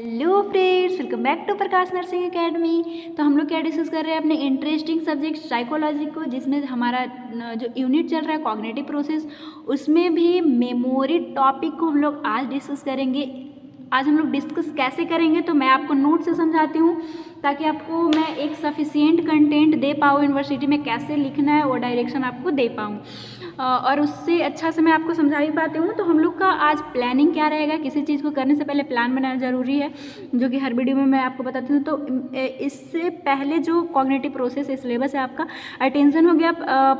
Hello friends, welcome back to Prakash nursing academy. तो हम लोग क्या डिस्कस कर रहे हैं अपने इंटरेस्टिंग सब्जेक्ट साइकोलॉजी को, जिसमें हमारा जो यूनिट चल रहा है कॉग्निटिव प्रोसेस, उसमें भी मेमोरी टॉपिक को हम लोग आज डिस्कस करेंगे। आज हम लोग डिस्कस कैसे करेंगे तो मैं आपको नोट से समझाती हूँ, ताकि आपको मैं एक सफिशिएंट कंटेंट दे पाऊँ, यूनिवर्सिटी में कैसे लिखना है वो डायरेक्शन आपको दे पाऊँ, और उससे अच्छा से मैं आपको समझा भी पाती हूँ। तो हम लोग का आज प्लानिंग क्या रहेगा, किसी चीज़ को करने से पहले प्लान बनाना ज़रूरी है, जो कि हर वीडियो में मैं आपको बताती हूँ। तो इससे पहले जो कॉग्निटिव प्रोसेस सिलेबस है आपका, अटेंशन हो गया,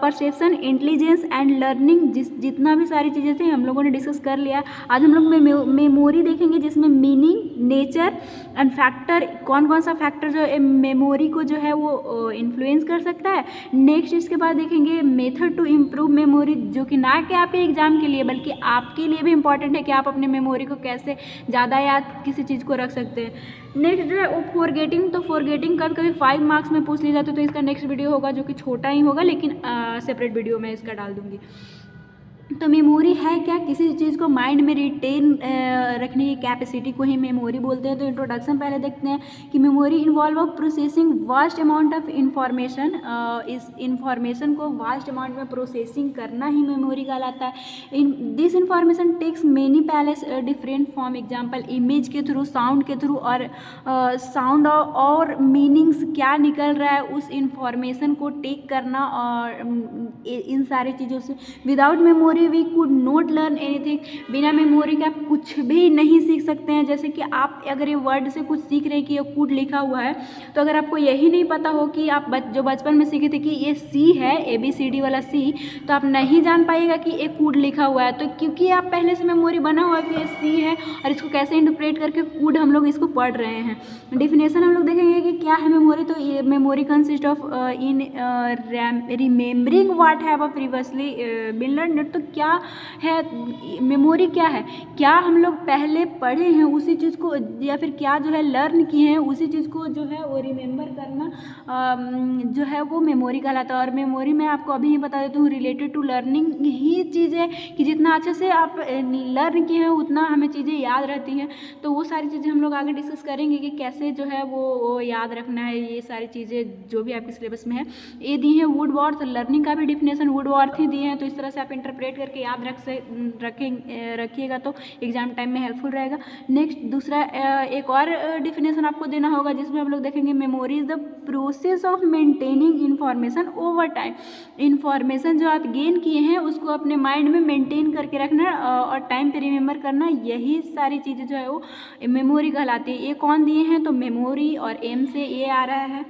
परसेप्शन, इंटेलिजेंस एंड लर्निंग, जितना भी सारी चीज़ें थी हम लोगों ने डिस्कस कर लिया। आज हम लोग मेमोरी देखेंगे, जिसमें मीनिंग, नेचर एंड फैक्टर, कौन कौन सा फैक्टर जो मेमोरी को जो है वो इन्फ्लुएंस कर सकता है। नेक्स्ट इसके बाद देखेंगे मेथड टू इम्प्रूव मेमोरी, जो कि ना कि आपके एग्जाम के लिए बल्कि आपके लिए भी इम्पॉर्टेंट है कि आप अपने मेमोरी को कैसे ज़्यादा याद किसी चीज़ को रख सकते हैं। नेक्स्ट जो है वो फॉरगेटिंग, तो फॉरगेटिंग कभी कभी 5 मार्क्स में पूछ ली जाती है, तो इसका नेक्स्ट वीडियो होगा जो कि छोटा ही होगा, लेकिन सेपरेट वीडियो में इसका डाल दूँगी। तो मेमोरी है क्या, किसी चीज़ को माइंड में रिटेन रखने की कैपेसिटी को ही मेमोरी बोलते हैं। तो इंट्रोडक्शन पहले देखते हैं कि memory involve of processing vast amount of information. इस इंफॉर्मेशन को वास्ट अमाउंट में प्रोसेसिंग करना ही मेमोरी कहलाता है। This information takes many places different form, example image के थ्रू, साउंड के थ्रू, और साउंड और मीनिंग्स क्या निकल रहा है उस इंफॉर्मेशन को टेक करना, और इन सारी चीज़ों से without memory we could not learn anything. बिना मेमोरी के आप कुछ भी नहीं सीख सकते हैं। जैसे कि आप अगर ये वर्ड से कुछ सीख रहे हैं कि ये कुड लिखा हुआ है, तो अगर आपको यही नहीं पता हो कि आप जो बचपन में सीखे थे कि ये सी है, ABCD वाला सी, तो आप नहीं जान पाइएगा कि ये कुड लिखा हुआ है। तो क्योंकि आप पहले से मेमोरी बना हुआ है कि ये सी है, और इसको कैसे इंटरप्रेट करके कुड हम लोग इसको पढ़ रहे हैं। डिफिनेशन हम लोग देखेंगे कि क्या है मेमोरी। तो ये memory consist of in remembering what have previously been learn. तो क्या है मेमोरी, क्या है, क्या हम लोग पहले पढ़े हैं उसी चीज़ को, या फिर क्या जो है लर्न किए हैं उसी चीज़ को जो है वो रिमेंबर करना जो है वो मेमोरी कहलाता है। और मेमोरी मैं आपको अभी ही बता देती हूँ, रिलेटेड टू लर्निंग ही चीज़ है कि जितना अच्छे से आप लर्न किए हैं उतना हमें चीज़ें याद रहती हैं। तो वो सारी चीज़ें हम लोग आगे डिस्कस करेंगे कि कैसे जो है वो याद रखना है। ये सारी चीज़ें जो भी आपके सिलेबस में है ये दी हैं। वुड वॉर्थ, लर्निंग का भी डिफिनेशन वुड वॉर्थ ही दिए हैं, तो इस तरह से आप इंटरप्रेट करके याद रखिएगा तो एग्जाम टाइम में हेल्पफुल रहेगा। नेक्स्ट दूसरा एक और डिफिनेशन आपको देना होगा, जिसमें हम लोग देखेंगे memory is the process of maintaining information over time. Information जो आप गेन किए हैं उसको अपने माइंड में मेंटेन करके रखना और टाइम पे रिमेंबर करना, यही सारी चीज़ें जो है वो मेमोरी कहलाती है। ये कौन दिए हैं, तो मेमोरी और एम से ये आ रहा है,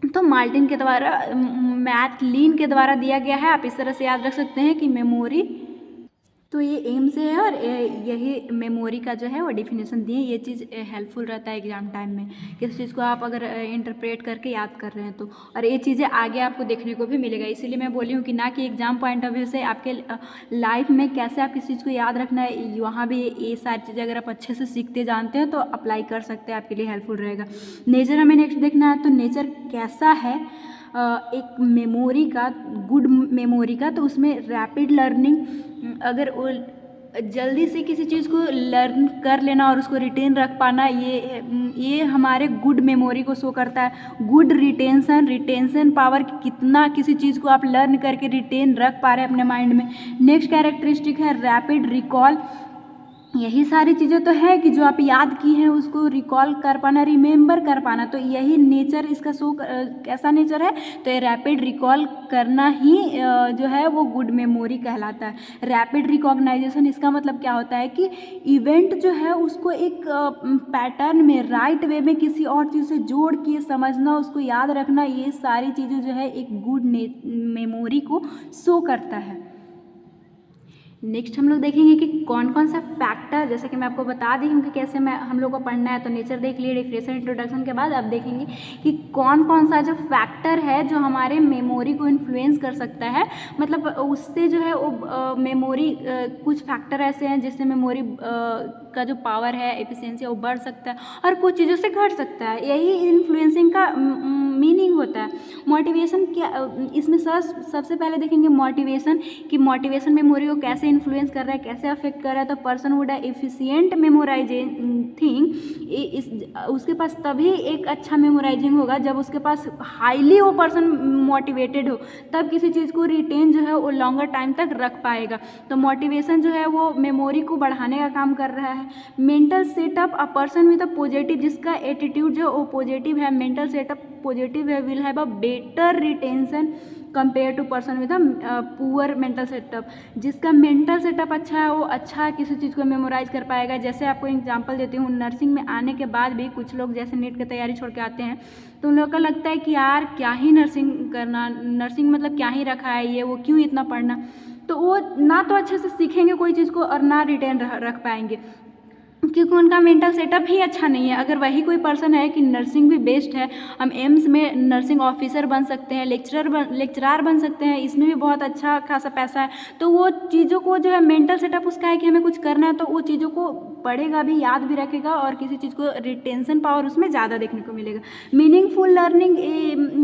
तो मार्टिन के द्वारा, मैथलीन के द्वारा दिया गया है। आप इस तरह से याद रख सकते हैं कि मेमोरी, तो ये एम से है, और यही मेमोरी का जो है वो डिफिनेशन दिए। ये चीज़ हेल्पफुल रहता है एग्जाम टाइम में, किसी चीज़ को आप अगर इंटरप्रेट करके याद कर रहे हैं तो, और ये चीज़ें आगे आपको देखने को भी मिलेगा। इसीलिए मैं बोली हूँ कि ना कि एग्जाम पॉइंट ऑफ व्यू से आपके लाइफ में कैसे आप किसी चीज़ को याद रखना है, वहाँ भी ये सारी चीज़ें अगर आप अच्छे से सीखते जानते हैं तो अप्लाई कर सकते हैं, आपके लिए हेल्पफुल रहेगा। नेचर हमें नेक्स्ट देखना है, तो नेचर कैसा है एक मेमोरी का, गुड मेमोरी का, तो उसमें रैपिड लर्निंग, अगर वो जल्दी से किसी चीज़ को लर्न कर लेना और उसको रिटेन रख पाना, ये हमारे गुड मेमोरी को शो करता है। गुड रिटेंशन पावर, कितना किसी चीज़ को आप लर्न करके रिटेन रख पा रहे हैं अपने माइंड में। नेक्स्ट कैरेक्टरिस्टिक है रैपिड रिकॉल। यही सारी चीज़ें तो है कि जो आप याद की हैं उसको रिकॉल कर पाना, रिमेंबर कर पाना, तो यही नेचर इसका शो कैसा नेचर है, तो ये रैपिड रिकॉल करना ही जो है वो गुड मेमोरी कहलाता है। रैपिड रिकॉग्नाइजेशन, इसका मतलब क्या होता है कि इवेंट जो है उसको एक पैटर्न में, राइट वे में किसी और चीज़ से जोड़ के समझना, उसको याद रखना, ये सारी चीज़ें जो है एक गुड मेमोरी को शो करता है। नेक्स्ट हम लोग देखेंगे कि कौन कौन सा फैक्टर, जैसे कि मैं आपको बता दी हूँ कि कैसे हम लोग को पढ़ना है। तो नेचर देख लिए, डिफिनेशन, इंट्रोडक्शन के बाद अब देखेंगे कि कौन कौन सा जो फैक्टर है जो हमारे मेमोरी को इन्फ्लुएंस कर सकता है। मतलब उससे जो है वो मेमोरी, कुछ फैक्टर ऐसे हैं जिससे मेमोरी का जो पावर है, एफिशिएंसी है, वो बढ़ सकता है और कुछ चीज़ों से घट सकता है। यही इन्फ्लुएंसिंग का मीनिंग होता है। मोटिवेशन क्या, इसमें सबसे पहले देखेंगे मोटिवेशन, कि मोटिवेशन मेमोरी को कैसे इन्फ्लुएंस कर रहा है, कैसे अफेक्ट कर रहा है। तो पर्सन वुड एफिशिएंट मेमोराइजिंग इस उसके पास तभी एक अच्छा मेमोराइजिंग होगा जब उसके पास हाईली वो पर्सन मोटिवेटेड हो, तब किसी चीज़ को रिटेन जो है वो लॉन्गर टाइम तक रख पाएगा। तो मोटिवेशन जो है वो मेमोरी को बढ़ाने का काम कर रहा है। Mental setup, a person with a positive, जिसका एटीट्यूड जो वो पॉजिटिव है, मेंटल सेटअप पॉजिटिव है, will have a better retention compare to person with a poor mental setup. जिसका मेंटल सेटअप अच्छा है वो अच्छा किसी चीज़ को मेमोराइज कर पाएगा। जैसे आपको एग्जांपल देती हूँ, नर्सिंग में आने के बाद भी कुछ लोग जैसे नीट की तैयारी छोड़ के आते हैं तो उन लोगों को लगता है कि यार क्या ही नर्सिंग करना, नर्सिंग मतलब क्या ही रखा है ये, वो क्यों इतना पढ़ना। तो वो ना तो अच्छे से सीखेंगे कोई चीज़ को और ना रिटेन रख पाएंगे, क्योंकि उनका मेंटल सेटअप ही अच्छा नहीं है। अगर वही कोई पर्सन है कि नर्सिंग भी बेस्ट है, हम एम्स में नर्सिंग ऑफिसर बन सकते हैं, लेक्चरार बन सकते हैं, इसमें भी बहुत अच्छा खासा पैसा है, तो वो चीज़ों को जो है मेंटल सेटअप उसका है कि हमें कुछ करना है, तो वो चीज़ों को पढ़ेगा भी, याद भी रखेगा और किसी चीज़ को रिटेंशन पावर उसमें ज़्यादा देखने को मिलेगा। मीनिंगफुल लर्निंग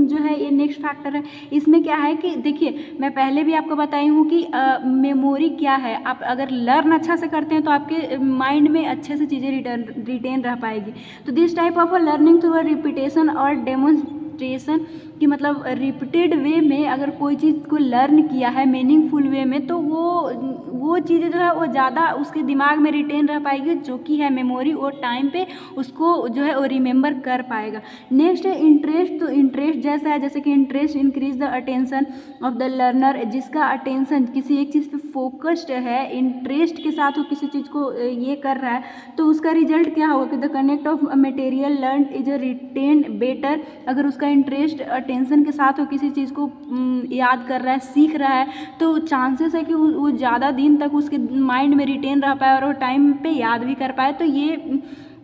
जो है ये नेक्स्ट फैक्टर है। इसमें क्या है कि देखिए मैं पहले भी आपको बताई हूँ कि मेमोरी क्या है। आप अगर लर्न अच्छा से करते हैं तो आपके माइंड में अच्छे से चीज़ें रिटेन रह पाएगी। तो this type of learning through repetition और डेमोन्स्ट्रेशन, कि मतलब रिपीटेड वे में अगर कोई चीज़ को लर्न किया है मीनिंगफुल वे में, तो वो चीज़ें जो है वो ज़्यादा उसके दिमाग में रिटेन रह पाएगी, जो कि है मेमोरी, वो टाइम पे उसको जो है वो रिमेंबर कर पाएगा। नेक्स्ट है इंटरेस्ट। तो इंटरेस्ट जैसा है, जैसे कि interest increase the attention of the learner, जिसका अटेंशन किसी एक चीज़ पे फोकस्ड है, इंटरेस्ट के साथ वो किसी चीज़ को ये कर रहा है, तो उसका रिजल्ट क्या होगा कि the connect of material learn is retain better. अगर उसका इंटरेस्ट अटेंशन के साथ वो किसी चीज़ को याद कर रहा है, सीख रहा है, तो चांसेस है कि वो ज़्यादा दिन तक उसके माइंड में रिटेन रह पाए और वो टाइम पे याद भी कर पाए। तो ये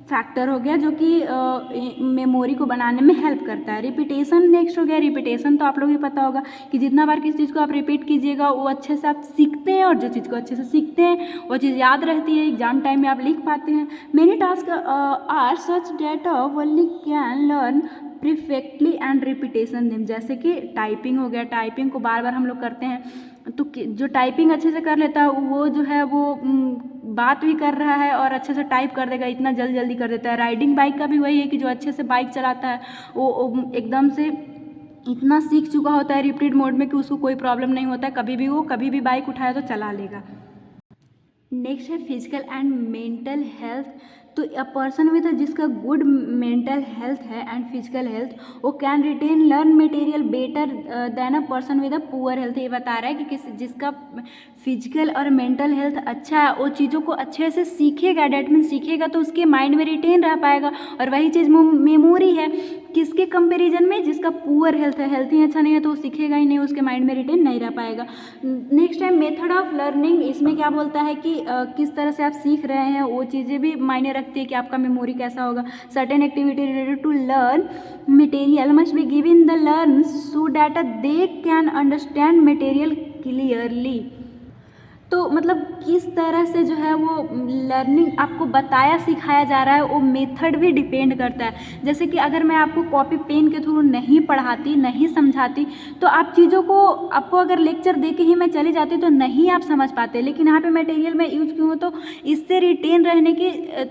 फैक्टर हो गया जो कि मेमोरी को बनाने में हेल्प करता है। रिपीटेशन नेक्स्ट हो गया। रिपीटेशन तो आप लोग भी पता होगा कि जितना बार किसी चीज़ को आप रिपीट कीजिएगा वो अच्छे से आप सीखते हैं, और जो चीज़ को अच्छे से सीखते हैं वो चीज़ याद रहती है, एग्जाम टाइम में आप लिख पाते हैं। Many task are such that only can learn perfectly and repetition them. जैसे कि टाइपिंग हो गया, टाइपिंग को बार बार हम लोग करते हैं, तो जो टाइपिंग अच्छे से कर लेता है वो जो है वो बात भी कर रहा है और अच्छे से टाइप कर देगा, इतना जल्दी कर देता है। राइडिंग बाइक का भी वही है कि जो अच्छे से बाइक चलाता है वो एकदम से इतना सीख चुका होता है रिपीटेड मोड में कि उसको कोई प्रॉब्लम नहीं होता है, कभी भी बाइक उठाया तो चला लेगा। नेक्स्ट है फिजिकल एंड मेंटल हेल्थ। तो अ पर्सन विद जिसका गुड मेंटल हेल्थ है एंड फिजिकल हेल्थ, वो can retain learn material better than a person with a poor health. ये बता रहा है कि जिसका फिजिकल और मेंटल हेल्थ अच्छा है वो चीज़ों को अच्छे से सीखेगा, डेट मीन सीखेगा तो उसके माइंड में रिटेन रह पाएगा, और वही चीज़ मेमोरी है किसके कंपैरिजन में, जिसका पुअर हेल्थ है, हेल्थ ही अच्छा नहीं है तो वो सीखेगा ही नहीं, उसके माइंड में रिटेन नहीं रह पाएगा। नेक्स्ट है मेथड ऑफ लर्निंग। इसमें क्या बोलता है कि किस तरह से आप सीख रहे हैं वो चीज़ें भी मायने रखती है कि आपका मेमोरी कैसा होगा। Certain activity related to learn material must be given the learners so that they can understand material clearly. तो मतलब किस तरह से जो है वो लर्निंग आपको बताया सिखाया जा रहा है, वो मेथड भी डिपेंड करता है। जैसे कि अगर मैं आपको कॉपी पेन के थ्रू नहीं पढ़ाती, नहीं समझाती, तो आप चीज़ों को, आपको अगर लेक्चर दे के ही मैं चली जाती तो नहीं आप समझ पाते, लेकिन यहाँ पे मटेरियल में यूज क्यों हो तो इससे रिटेन रहने की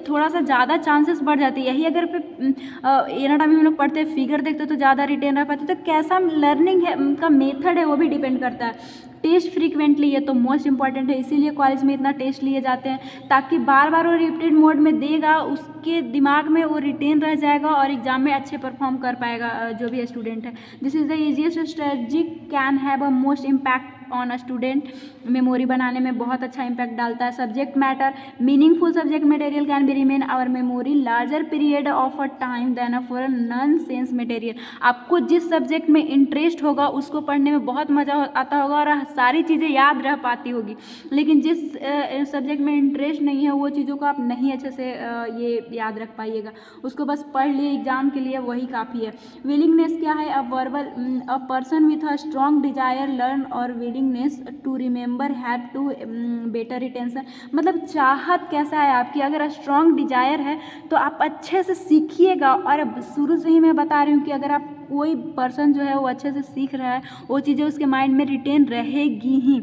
थोड़ा सा ज़्यादा चांसेस बढ़ जाती है। यही अगर एनाटॉमी में हम लोग पढ़ते फिगर देखते तो ज़्यादा रिटेन रह पाते। तो कैसा लर्निंग है का मेथड है वो भी डिपेंड करता है। टेस्ट फ्रीक्वेंटली, ये तो मोस्ट इंपॉर्टेंट है, इसीलिए कॉलेज में इतना टेस्ट लिए जाते हैं ताकि बार बार वो रिपीटेड मोड में देगा, उसके दिमाग में वो रिटेन रह जाएगा और एग्जाम में अच्छे परफॉर्म कर पाएगा जो भी स्टूडेंट है। This is the easiest strategy can have a most impact on a student. Memory बनाने में बहुत अच्छा इम्पैक्ट डालता है। Subject matter, meaningful subject material can be remain our memory larger period of a time than a for non sense material. आपको जिस subject में interest होगा उसको पढ़ने में बहुत मज़ा आता होगा और सारी चीज़ें याद रह पाती होगी, लेकिन जिस सब्जेक्ट में इंटरेस्ट नहीं है वो चीज़ों को आप नहीं अच्छे से ये याद रख पाइएगा, उसको बस पढ़ लिए एग्जाम के लिए वही काफ़ी है। विलिंगनेस क्या है, a verbal, a person with a strong desire learn और willing willingness to remember, have to better retention, मतलब चाहत कैसा है आपकी, अगर स्ट्रॉन्ग डिजायर है तो आप अच्छे से सीखिएगा। और अब शुरू से ही मैं बता रही हूँ कि अगर आप कोई पर्सन जो है वो अच्छे से सीख रहा है, वो चीज़ें उसके माइंड में रिटेन रहेगी ही।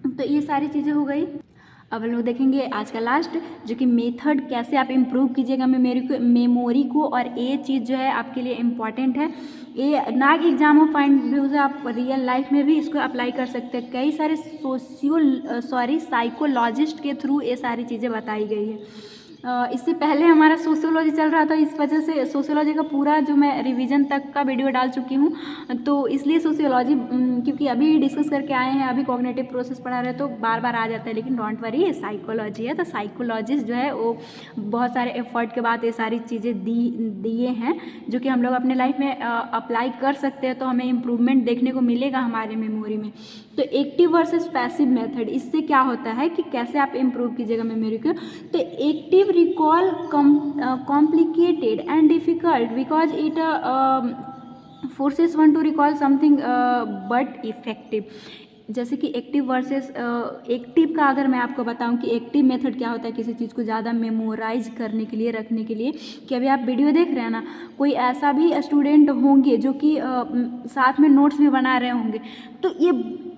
तो ये सारी चीज़ें हो गई। अब हम लोग देखेंगे आज का लास्ट, जो कि मेथड कैसे आप इम्प्रूव कीजिएगा मेमोरी को। और ये चीज़ जो है आपके लिए इम्पॉर्टेंट है, ये ना कि एग्जाम में फाइंड व्यूज है, आप रियल लाइफ में भी इसको अप्लाई कर सकते हैं। कई सारे साइकोलॉजिस्ट के थ्रू ये सारी चीज़ें बताई गई है। इससे पहले हमारा सोशियोलॉजी चल रहा था, इस वजह से सोशियोलॉजी का पूरा जो मैं रिवीजन तक का वीडियो डाल चुकी हूँ, तो इसलिए सोशियोलॉजी क्योंकि अभी डिस्कस करके आए हैं, अभी कॉग्निटिव प्रोसेस पढ़ा रहे हैं तो बार बार आ जाता है। लेकिन डोंट वरी, ये साइकोलॉजी है, तो साइकोलॉजिस्ट जो है वो बहुत सारे एफर्ट के बाद ये सारी चीज़ें दिए हैं जो कि हम लोग अपने लाइफ में अप्लाई कर सकते हैं, तो हमें इम्प्रूवमेंट देखने को मिलेगा हमारे मेमोरी में। तो एक्टिव वर्सेस पैसिव मेथड, इससे क्या होता है कि कैसे आप इम्प्रूव कीजिएगा मेमोरी को। तो active recall complicated and difficult because it forces one to recall something but effective। जैसे कि एक्टिव वर्सेस एक्टिव का अगर मैं आपको बताऊं कि एक्टिव मेथड क्या होता है किसी चीज़ को ज़्यादा मेमोराइज करने के लिए, रखने के लिए, कि अभी आप वीडियो देख रहे हैं ना, कोई ऐसा भी स्टूडेंट होंगे जो कि साथ में नोट्स भी बना रहे होंगे, तो ये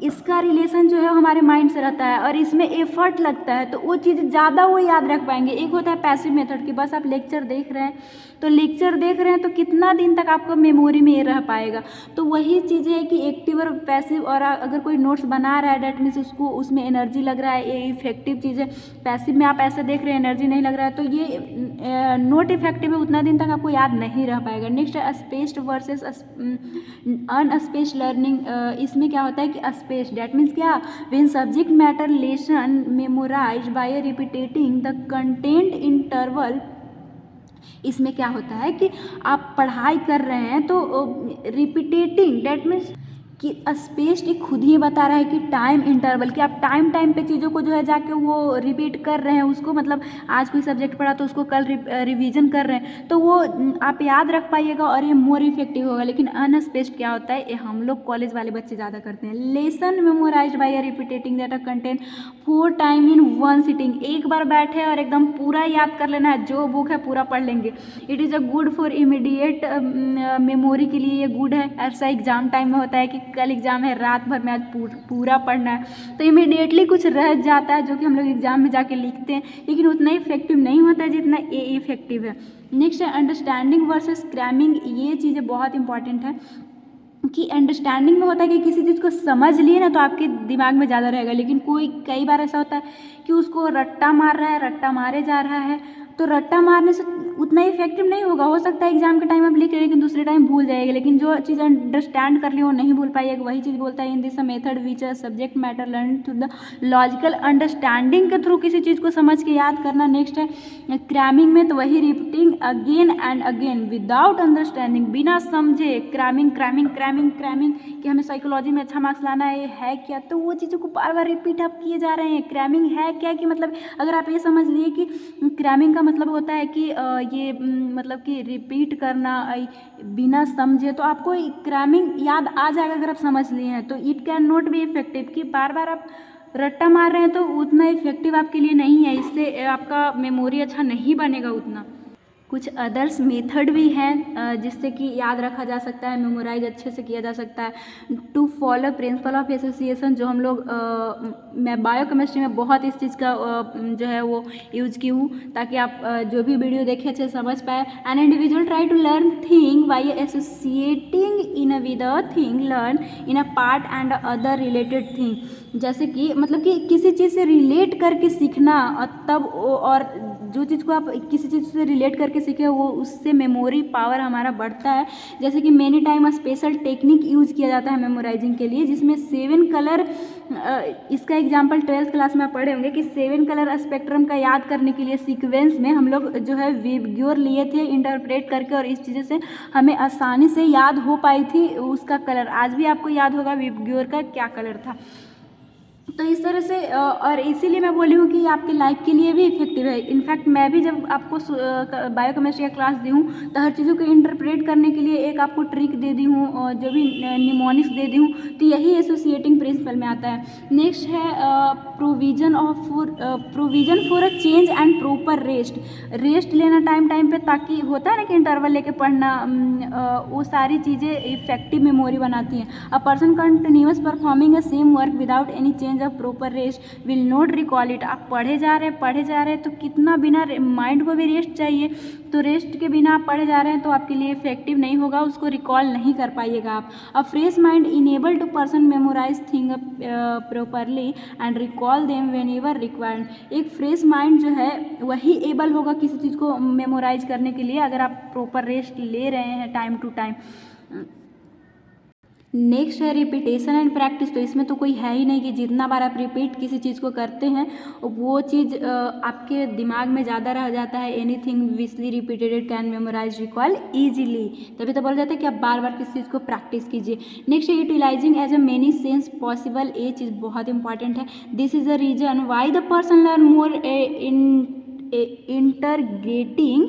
इसका रिलेशन जो है हमारे माइंड से रहता है और इसमें एफर्ट लगता है, तो वो चीज़ ज़्यादा वो याद रख पाएंगे। एक होता है पैसिव मेथड कि बस आप लेक्चर देख रहे हैं, तो लेक्चर देख रहे हैं तो कितना दिन तक आपको मेमोरी में ये रह पाएगा। तो वही चीज़ है कि एक्टिव और पैसिव, और अगर कोई नोट्स बना रहा है डेट मीन्स उसको उसमें एनर्जी लग रहा है, ये इफेक्टिव चीज़ है। पैसिव में आप ऐसे देख रहे हैं, एनर्जी नहीं लग रहा है, तो ये नोट इफेक्टिव है, उतना दिन तक आपको याद नहीं रह पाएगा। नेक्स्ट है स्पेस्ड वर्सेस अनस्पेस्ड लर्निंग। इसमें क्या होता है कि स्पेस्ड डेट मीन्स क्या, when subject matter lesson memorise by repeating the content interval. इसमें क्या होता है कि आप पढ़ाई कर रहे हैं तो रिपीटेटिंग डेट मीन्स कि स्पेस्ड खुद ही बता रहा है कि टाइम इंटरवल, कि आप टाइम पे चीज़ों को जो है जाके वो रिपीट कर रहे हैं उसको, मतलब आज कोई सब्जेक्ट पढ़ा तो उसको कल रिवीजन कर रहे हैं, तो वो आप याद रख पाइएगा और ये मोर इफेक्टिव होगा। लेकिन अनस्पेस्ड क्या होता है, ये हम लोग कॉलेज वाले बच्चे ज़्यादा करते हैं। Lesson memorise by repeating that content 4 time in 1 sitting. एक बार बैठे और एकदम पूरा याद कर लेना है, जो बुक है पूरा पढ़ लेंगे। It is a good for immediate memory के लिए ये गुड है। ऐसा एग्जाम टाइम में होता है कि कल एग्जाम है, रात भर में आज पूरा पढ़ना है, तो इमीडिएटली कुछ रह जाता है जो कि हम लोग एग्जाम में जाके लिखते हैं, लेकिन उतना इफेक्टिव नहीं होता है जितना ये इफेक्टिव है। नेक्स्ट है अंडरस्टैंडिंग वर्सेस क्रैमिंग। ये चीज़ें बहुत इंपॉर्टेंट है कि अंडरस्टैंडिंग में होता है कि किसी चीज़ को समझ लिए ना तो आपके दिमाग में ज़्यादा रहेगा, लेकिन कई बार ऐसा होता है कि उसको रट्टा मार रहा है, रट्टा मारे जा रहा है, तो रट्टा मारने से उतना इफेक्टिव नहीं होगा। हो सकता है एग्जाम के टाइम आप लिख रहे लेकिन दूसरे टाइम भूल जाएगा, लेकिन जो चीज़ अंडरस्टैंड कर ली वो नहीं भूल पाइएगा। वही चीज़ बोलता है in this method which subject matter learn through the logical understanding के थ्रू किसी चीज़ को समझ के याद करना। नेक्स्ट है क्रैमिंग में, तो वही repeating again and again without understanding, बिना समझे क्रैमिंग कि हमें साइकोलॉजी में अच्छा मार्क्स लाना है क्या, तो वो चीज़ों को बार बार रिपीट आप किए जा रहे हैं। क्रैमिंग है क्या कि मतलब अगर आप ये समझ लिए कि क्रैमिंग का मतलब होता है कि ये मतलब कि रिपीट करना बिना समझे, तो आपको क्रैमिंग याद आ जाएगा अगर आप समझ लिए हैं। तो it can not be effective कि बार बार आप रट्टा मार रहे हैं तो उतना इफेक्टिव आपके लिए नहीं है, इससे आपका मेमोरी अच्छा नहीं बनेगा उतना। कुछ अदर्स मेथड भी हैं जिससे कि याद रखा जा सकता है, मेमोराइज अच्छे से किया जा सकता है। To follow principle of association, जो हम लोग मैं बायोकेमिस्ट्री में बहुत इस चीज़ का जो है वो यूज की हूँ, ताकि आप जो भी वीडियो देखें अच्छे समझ पाए। An individual try to learn thing by associating in with a thing learn in a part and other related thing. जैसे कि मतलब कि किसी चीज़ से रिलेट करके सीखना, तब और जो चीज़ को आप किसी चीज़ से रिलेट करके सीखे वो उससे मेमोरी पावर हमारा बढ़ता है। जैसे कि many time special technique use किया जाता है मेमोराइजिंग के लिए, जिसमें 7 कलर, इसका एग्जांपल 12th क्लास में पढ़े होंगे कि 7 कलर स्पेक्ट्रम का याद करने के लिए सीक्वेंस में हम लोग जो है विबग्योर लिए थे इंटरप्रेट करके, और इस चीज़ से हमें आसानी से याद हो पाई थी उसका कलर। आज भी आपको याद होगा विबग्योर का क्या कलर था। तो इस तरह से और इसीलिए मैं बोली हूँ कि आपके लाइफ के लिए भी इफेक्टिव है। इनफैक्ट मैं भी जब आपको बायोकेमिस्ट्री का क्लास दी हूँ तो हर चीज़ों को इंटरप्रेट करने के लिए एक आपको ट्रिक दे दी हूँ और जो भी निमोनिक्स दे दी हूँ, तो यही एसोसिएटिंग प्रिंसिपल में आता है। नेक्स्ट है provision for a change and proper rest लेना टाइम टाइम पे, ताकि होता है ना कि इंटरवल लेके पढ़ना, वो सारी चीज़ें इफेक्टिव मेमोरी बनाती हैं। A person continuous performing a same work without any change of proper rest will not recall it. आप पढ़े जा रहे हैं तो कितना बिना माइंड को भी रेस्ट चाहिए, तो रेस्ट के बिना आप पढ़े जा रहे हैं तो आपके लिए इफेक्टिव नहीं होगा, उसको रिकॉल नहीं कर पाइएगा आप। A fresh mind enable to person memorise thing properly and recall them whenever required. एक फ्रेश माइंड जो है वही एबल होगा किसी चीज़ को मेमोराइज करने के लिए, अगर आप प्रॉपर रेस्ट ले रहे हैं टाइम टू टाइम। नेक्स्ट है रिपीटेशन एंड प्रैक्टिस। तो इसमें तो कोई है ही नहीं कि जितना बार आप रिपीट किसी चीज़ को करते हैं वो चीज़ आपके दिमाग में ज़्यादा रह जाता है। Anything which is repeated can memorise recall easily, तभी तो बोला जाता है कि आप बार बार किसी चीज़ को प्रैक्टिस कीजिए। नेक्स्ट है utilising as a many sense possible. ये चीज़ बहुत इंपॉर्टेंट है। This is the reason why the person learn more integrating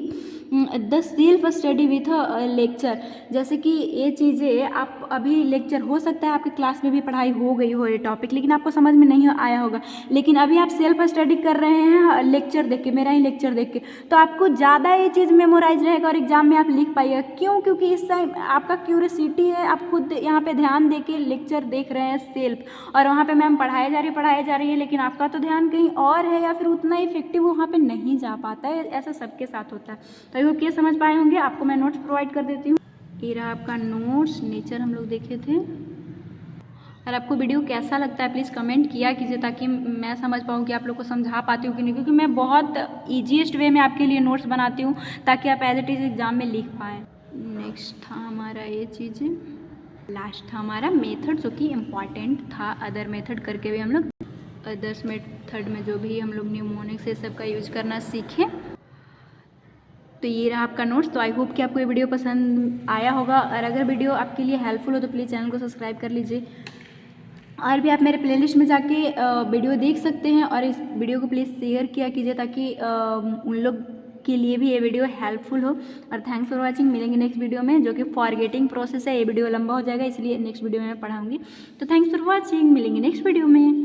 the self study with lecture. जैसे कि ये चीज़ें आप अभी लेक्चर हो सकता है आपकी क्लास में भी पढ़ाई हो गई हो ये टॉपिक, लेकिन आपको समझ में नहीं आया होगा, लेकिन अभी आप सेल्फ स्टडी कर रहे हैं लेक्चर देख के, मेरा ही लेक्चर देख के, तो आपको ज़्यादा ये चीज़ मेमोराइज रहेगा और एग्जाम में आप लिख पाइएगा। क्यों? क्योंकि इस टाइम आपका क्यूरियोसिटी है, आप खुद यहाँ पे ध्यान दे के लेक्चर देख रहे हैं सेल्फ, और वहाँ पे मैम पढ़ाई जा रही है, लेकिन आपका तो ध्यान कहीं और है या फिर उतना इफेक्टिव वहाँ पे नहीं जा पाता है। ऐसा सबके साथ होता है। तो आई होप ये समझ पाए होंगे। आपको मैं नोट्स प्रोवाइड कर देती हूँ। ये रहा आपका नोट्स, नेचर हम लोग देखे थे। और आपको वीडियो कैसा लगता है प्लीज़ कमेंट किया कीजिए, ताकि मैं समझ पाऊँ कि आप लोग को समझा पाती हूँ कि नहीं, क्योंकि मैं बहुत ईजीएस्ट वे में आपके लिए नोट्स बनाती हूँ ताकि आप एज इट इज़ एग्ज़ाम में लिख पाएँ। नेक्स्ट था हमारा ये चीज़ें। लास्ट था हमारा मेथड, जो कि इम्पॉर्टेंट था। अदर मेथड करके भी हम लोग अदर्स मेथड में जो भी हम लोग न्यूमोनिक्स ये सब का यूज करना सीखें। तो ये रहा आपका नोट्स। तो आई होप कि आपको ये वीडियो पसंद आया होगा, और अगर वीडियो आपके लिए हेल्पफुल हो तो प्लीज़ चैनल को सब्सक्राइब कर लीजिए। और भी आप मेरे प्लेलिस्ट में जाके वीडियो देख सकते हैं, और इस वीडियो को प्लीज़ शेयर किया कीजिए ताकि उन लोग के लिए भी ये वीडियो हेल्पफुल हो। और थैंक्स फॉर वाचिंग। मिलेंगे नेक्स्ट वीडियो में, जो कि फॉरगेटिंग प्रोसेस है। ये वीडियो लंबा हो जाएगा, इसलिए नेक्स्ट वीडियो में मैं पढ़ाऊँगी। तो थैंक्स फॉर वाचिंग, मिलेंगे नेक्स्ट वीडियो में।